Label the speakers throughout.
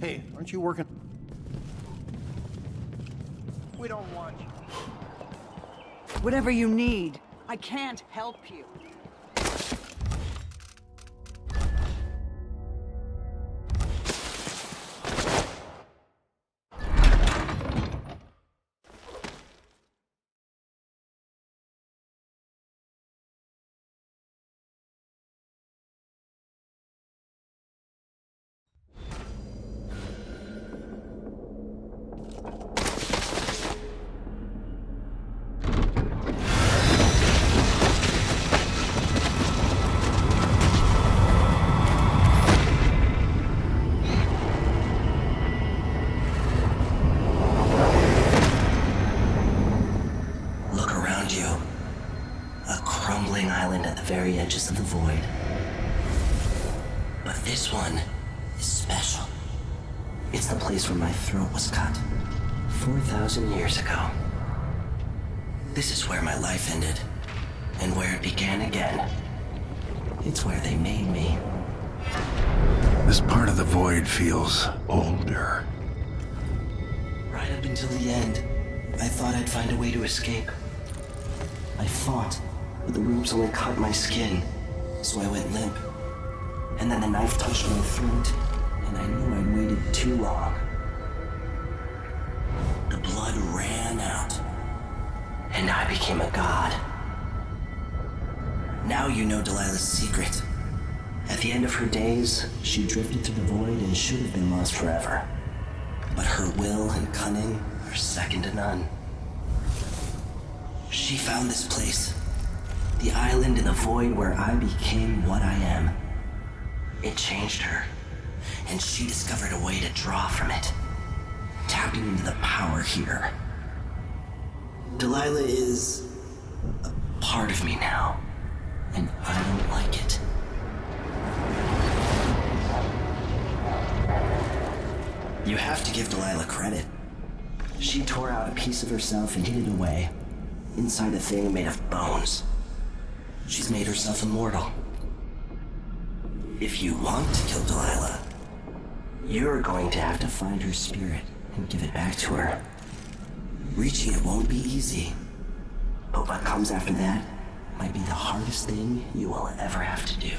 Speaker 1: Hey, aren't you working? We don't want you.
Speaker 2: Whatever you need, I can't help you.
Speaker 3: Very edges of the void. But this one is special. It's the place where my throat was cut 4,000 years ago. This is where my life ended, and where it began again. It's where they made me.
Speaker 4: This part of the void feels older.
Speaker 3: Right up until the end, I thought I'd find a way to escape. I fought. But the ropes only cut my skin, so I went limp. And then the knife touched my throat, and I knew I'd waited too long. The blood ran out, and I became a god. Now you know Delilah's secret. At the end of her days, she drifted through the void and should have been lost forever. But her will and cunning are second to none. She found this place. The island in the void where I became what I am. It changed her, and she discovered a way to draw from it, tapping into the power here. Delilah is a part of me now, and I don't like it. You have to give Delilah credit. She tore out a piece of herself and hid it away, inside a thing made of bones. She's made herself immortal. If you want to kill Delilah, you're going to have to find her spirit and give it back to her. Reaching it won't be easy, but what comes after that might be the hardest thing you will ever have to do.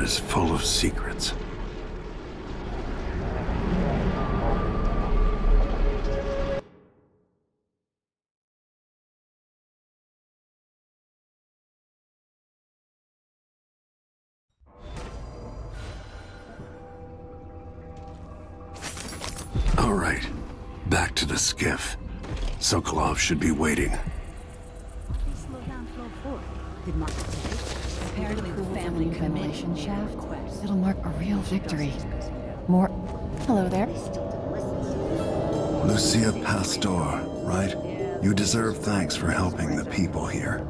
Speaker 4: Is full of secrets. All right, back to the skiff. Sokolov should be waiting.
Speaker 5: Apparently the family ventilation shaft. It'll mark a real victory. More... Hello there.
Speaker 4: Lucia Pastor, right? You deserve thanks for helping the people here.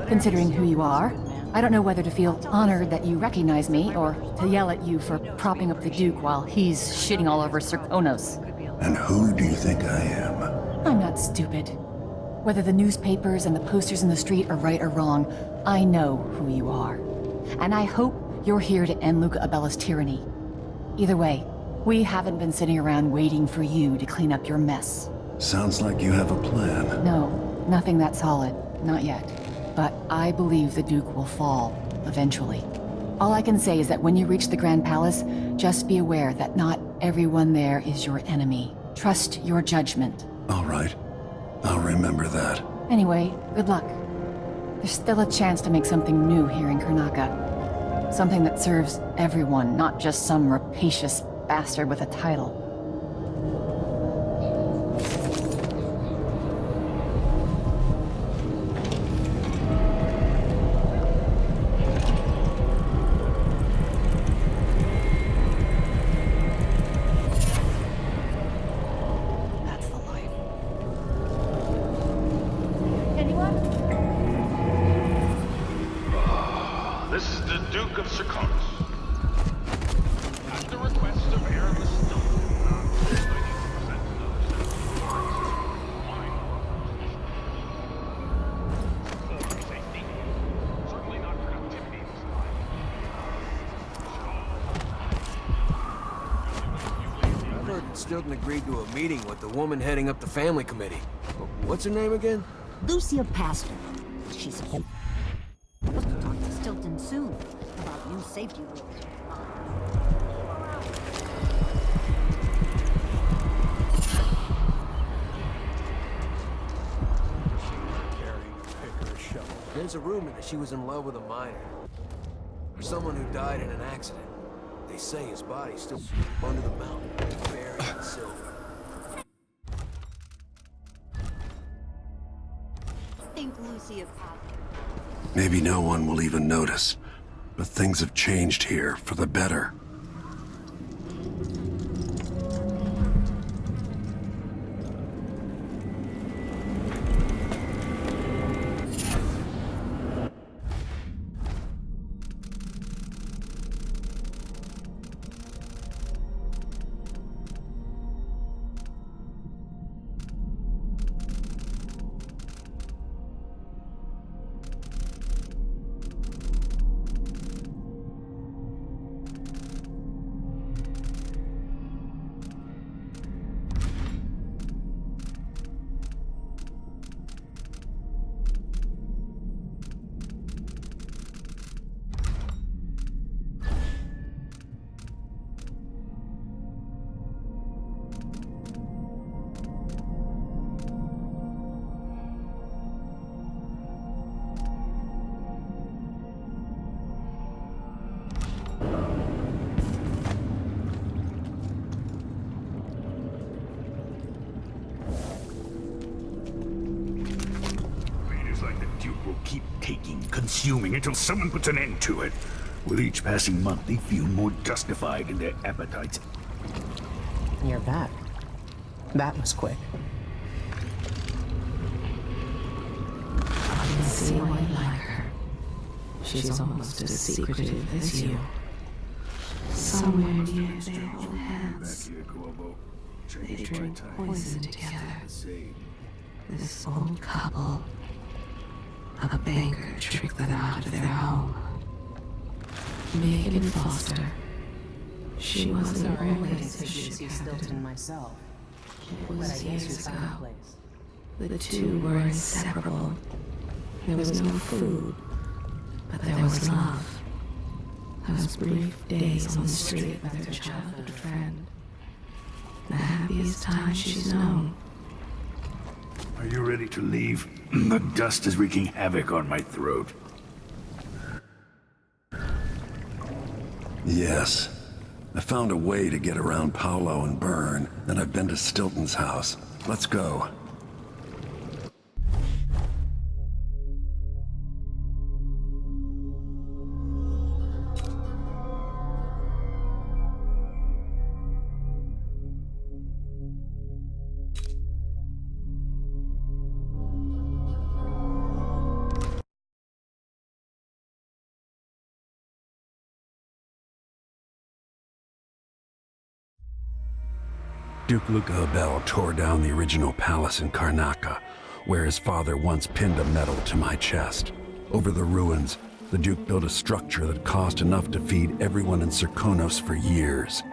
Speaker 5: Considering who you are, I don't know whether to feel honored that you recognize me, or to yell at you for propping up the Duke while he's shitting all over Serkonos.
Speaker 4: And who do you think I am?
Speaker 5: I'm not stupid. Whether the newspapers and the posters in the street are right or wrong, I know who you are. And I hope you're here to end Luca Abella's tyranny. Either way, we haven't been sitting around waiting for you to clean up your mess.
Speaker 4: Sounds like you have a plan.
Speaker 5: No, nothing that solid. Not yet. But I believe the Duke will fall, eventually. All I can say is that when you reach the Grand Palace, just be aware that not everyone there is your enemy. Trust your judgment.
Speaker 4: All right. I'll remember that.
Speaker 5: Anyway, good luck. There's still a chance to make something new here in Karnaca. Something that serves everyone, not just some rapacious bastard with a title.
Speaker 2: That's the life.
Speaker 6: This is the Duke of Serkonos. At the request of Aramis certainly not productivity this time.
Speaker 7: I've heard Stilton agreed to a meeting with the woman heading up the family committee. What's her name again?
Speaker 8: Lucia Pastor. She's supposed to talk to Stilton soon about new safety rules.
Speaker 7: There's a rumor that she was in love with a minor. Someone who died in an accident. They say his body's still under the mountain, buried in silver.
Speaker 8: Think Lucia Pastor.
Speaker 4: Maybe no one will even notice, but things have changed here for the better.
Speaker 6: Leaders like the Duke will keep taking, consuming until someone puts an end to it. With each passing month, they feel more justified in their appetites.
Speaker 9: You're back. That was quick.
Speaker 10: I can see why you like her. She's almost as secretive as you. Somewhere near their own hands, they drink poison together. This old couple, a banker tricked them out of their home. Megan Foster. She wasn't always a sugar
Speaker 9: Stilton myself.
Speaker 10: It was years ago. The two were inseparable. There was no food, but there was love. Those brief days on the street with her childhood friend. The happiest time she's known.
Speaker 6: Are you ready to leave? The dust is wreaking havoc on my throat.
Speaker 4: Yes. I found a way to get around Paolo and Byrne, and I've been to Stilton's house. Let's go. Duke Luca Abel tore down the original palace in Karnaca, where his father once pinned a medal to my chest. Over the ruins, the Duke built a structure that cost enough to feed everyone in Serkonos for years.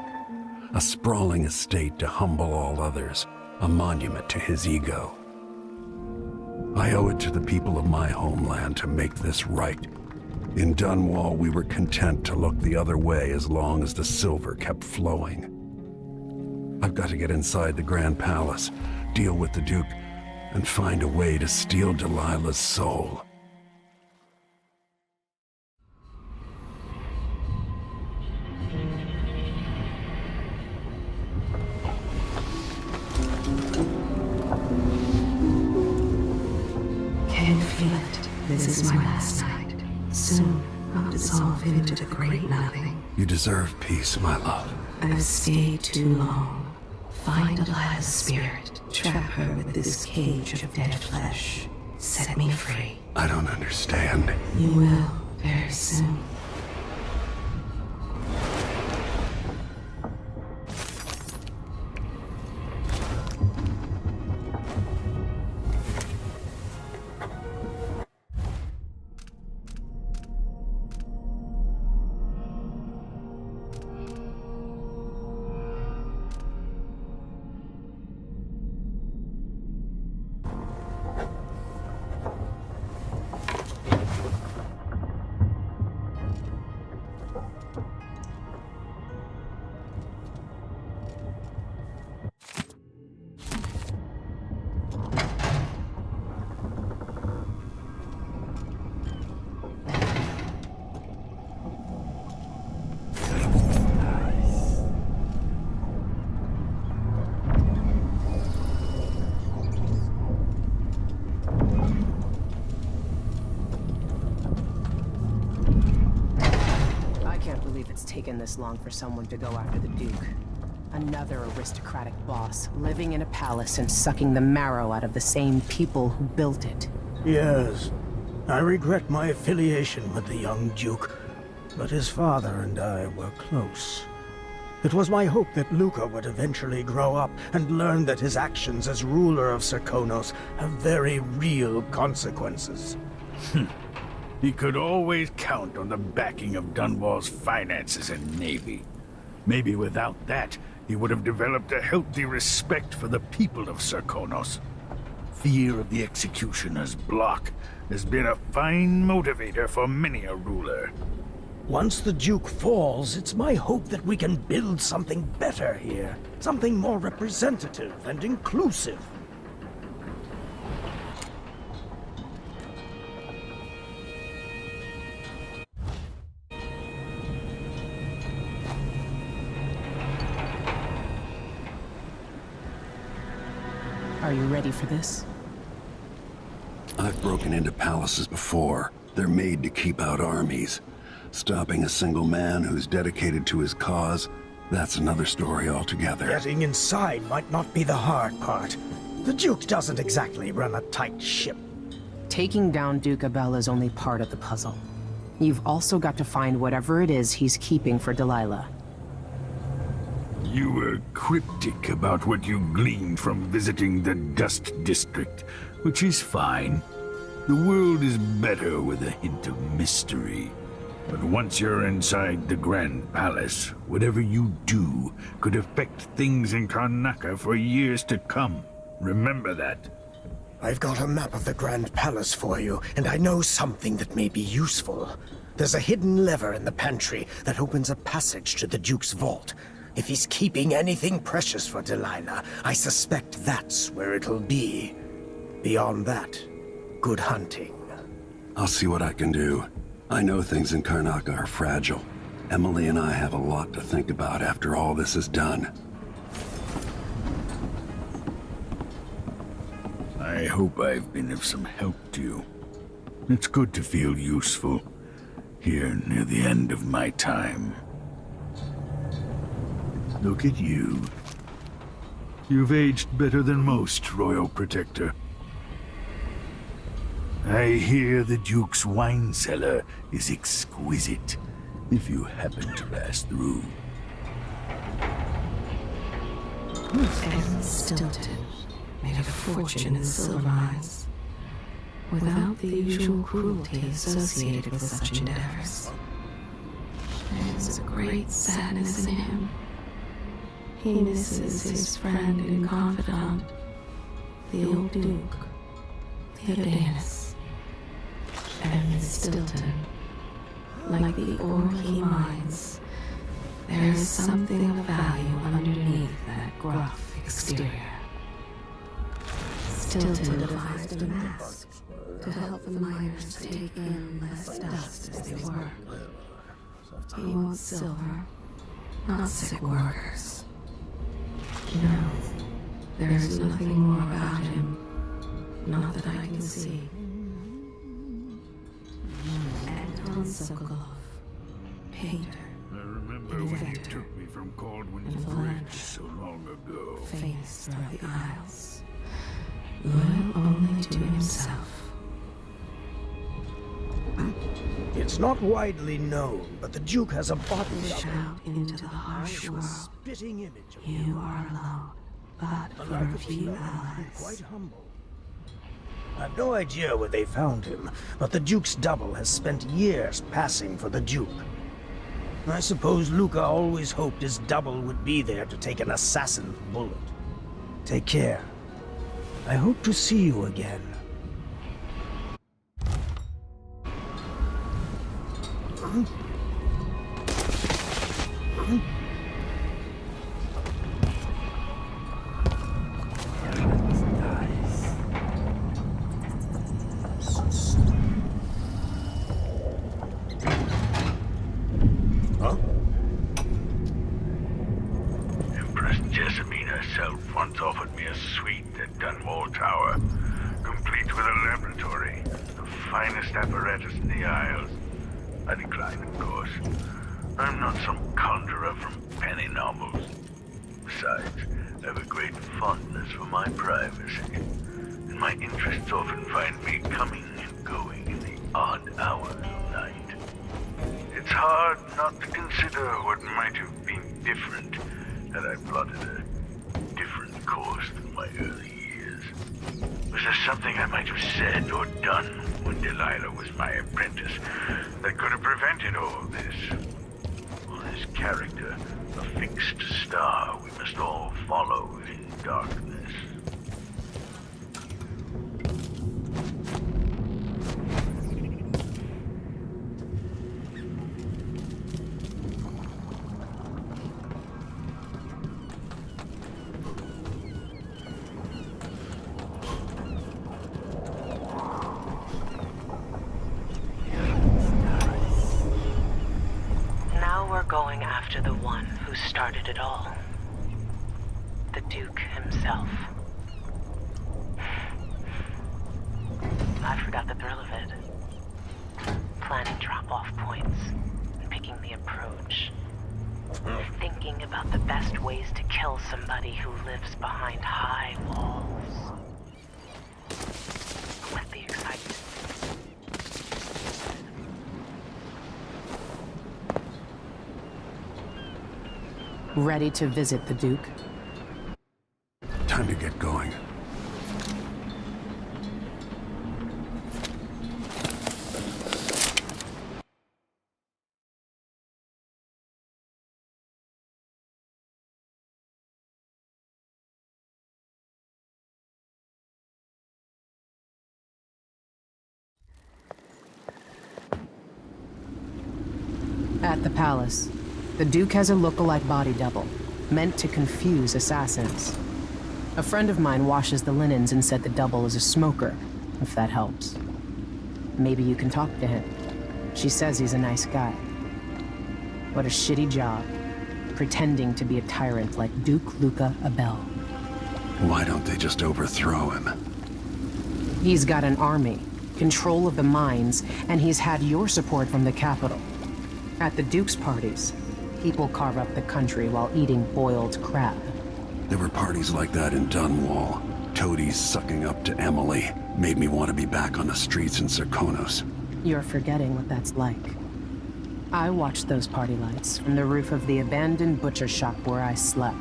Speaker 4: A sprawling estate to humble all others, a monument to his ego. I owe it to the people of my homeland to make this right. In Dunwall, we were content to look the other way as long as the silver kept flowing. I've got to get inside the Grand Palace, deal with the Duke, and find a way to steal Delilah's soul.
Speaker 10: Can feel it. This is my last night. Soon, I'll dissolve into the great nothing.
Speaker 4: You deserve peace, my love.
Speaker 10: I've stayed too long. Find Delilah's spirit. Trap her with this cage of dead flesh. Set me free.
Speaker 4: I don't understand.
Speaker 10: You will, very soon.
Speaker 11: It's taken this long for someone to go after the Duke. Another aristocratic boss, living in a palace and sucking the marrow out of the same people who built it.
Speaker 12: Yes, I regret my affiliation with the young Duke, but his father and I were close. It was my hope that Luca would eventually grow up and learn that his actions as ruler of Serkonos have very real consequences.
Speaker 6: He could always count on the backing of Dunwall's finances and navy. Maybe without that, he would have developed a healthy respect for the people of Serkonos. Fear of the Executioner's block has been a fine motivator for many a ruler.
Speaker 12: Once the Duke falls, it's my hope that we can build something better here. Something more representative and inclusive.
Speaker 11: Are you ready for this?
Speaker 4: I've broken into palaces before. They're made to keep out armies. Stopping a single man who's dedicated to his cause, that's another story altogether.
Speaker 12: Getting inside might not be the hard part. The Duke doesn't exactly run a tight ship.
Speaker 11: Taking down Duke Abel is only part of the puzzle. You've also got to find whatever it is he's keeping for Delilah.
Speaker 6: You were cryptic about what you gleaned from visiting the Dust District, which is fine. The world is better with a hint of mystery. But once you're inside the Grand Palace, whatever you do could affect things in Karnaca for years to come. Remember that.
Speaker 12: I've got a map of the Grand Palace for you, and I know something that may be useful. There's a hidden lever in the pantry that opens a passage to the Duke's vault. If he's keeping anything precious for Delilah, I suspect that's where it'll be. Beyond that, good hunting.
Speaker 4: I'll see what I can do. I know things in Karnaca are fragile. Emily and I have a lot to think about after all this is done.
Speaker 6: I hope I've been of some help to you. It's good to feel useful, here near the end of my time. Look at you. You've aged better than most, Royal Protector. I hear the Duke's wine cellar is exquisite, if you happen to pass through.
Speaker 10: And Stilton made a fortune in the silver mines, without the usual cruelty associated with such endeavors. There is a great sadness in him. He misses his friend and confidant, the old Duke, Theodanis, and Miss Stilton. Like the ore he mines, there is something of value underneath that gruff exterior. Stilton devised a mask to help the miners take in less dust as they work. He wants silver, not sick workers. No, there is nothing more about him, not that I can see. Anton Sokolov, painter.
Speaker 6: I remember when you took me from Caldwin's Bridge so long ago.
Speaker 10: Famous throughout the Isles. Loyal only to himself.
Speaker 12: It's not widely known, but the Duke has a body double.
Speaker 10: Shout into the harsh world.
Speaker 12: Spitting image of
Speaker 10: You are alone, but for a few allies.
Speaker 12: quite humble. I've no idea where they found him, but the Duke's double has spent years passing for the Duke. I suppose Luca always hoped his double would be there to take an assassin's bullet. Take care. I hope to see you again.
Speaker 6: Empress Jessamine herself once offered me a suite at Dunwall Tower, complete with a laboratory, the finest apparatus in the Isles. I declined, of course. I'm not some conjurer from penny novels. Besides, I have a great fondness for my privacy, and my interests often find me coming and going in the odd hours of night. It's hard not to consider what might have been different had I plotted a different course through my early years. Was there something I might have said or done when Delilah was my apprentice that could have prevented all this? Or this character, a fixed star we must all follow in darkness?
Speaker 11: Going after the one who started it all. The Duke himself. I forgot the thrill of it. Planning drop-off points, and picking the approach. Thinking about the best ways to kill somebody who lives behind high walls. With the excitement. Ready to visit the Duke?
Speaker 4: Time to get going.
Speaker 11: At the palace, the Duke has a look-alike body double, meant to confuse assassins. A friend of mine washes the linens and said the double is a smoker, if that helps. Maybe you can talk to him. She says he's a nice guy. What a shitty job, pretending to be a tyrant like Duke Luca Abel.
Speaker 4: Why don't they just overthrow him?
Speaker 11: He's got an army, control of the mines, and he's had your support from the capital. At the Duke's parties, people carve up the country while eating boiled crab.
Speaker 4: There were parties like that in Dunwall. Toadies sucking up to Emily made me want to be back on the streets in Serkonos.
Speaker 11: You're forgetting what that's like. I watched those party lights from the roof of the abandoned butcher shop where I slept.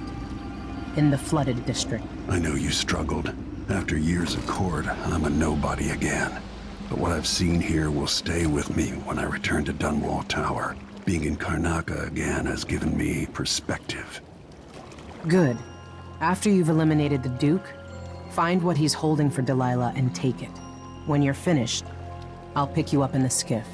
Speaker 11: In the flooded district.
Speaker 4: I know you struggled. After years at court, I'm a nobody again. But what I've seen here will stay with me when I return to Dunwall Tower. Being in Karnaca again has given me perspective.
Speaker 11: Good. After you've eliminated the Duke, find what he's holding for Delilah and take it. When you're finished, I'll pick you up in the skiff.